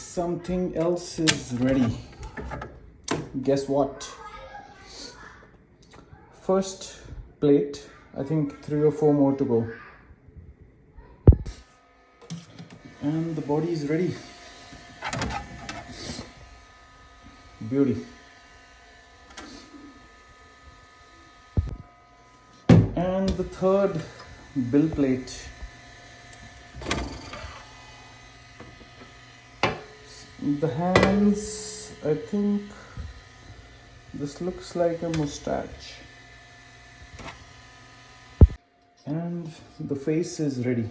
something else is ready. Guess what? First plate, I think 3 or 4 more to go. And the body is ready. Beauty. And the third bill plate. The hands, I think this looks like a mustache. And the face is ready.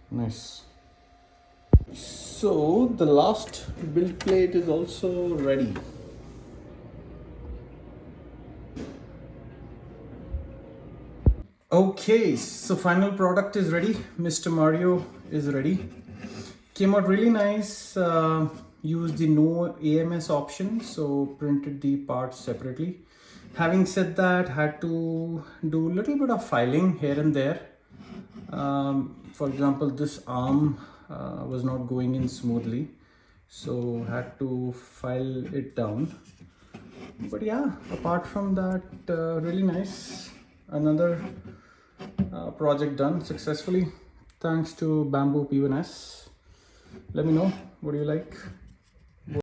Nice. So the last build plate is also ready. Okay, so final product is ready. Mr. Mario is ready. Came out really nice. Used the no AMS option, so printed the parts separately. Having said that, had to do a little bit of filing here and there. For example, this arm was not going in smoothly, so had to file it down. But yeah, apart from that, really nice. Another project done successfully thanks to Bambu P1S. Let me know what do you like.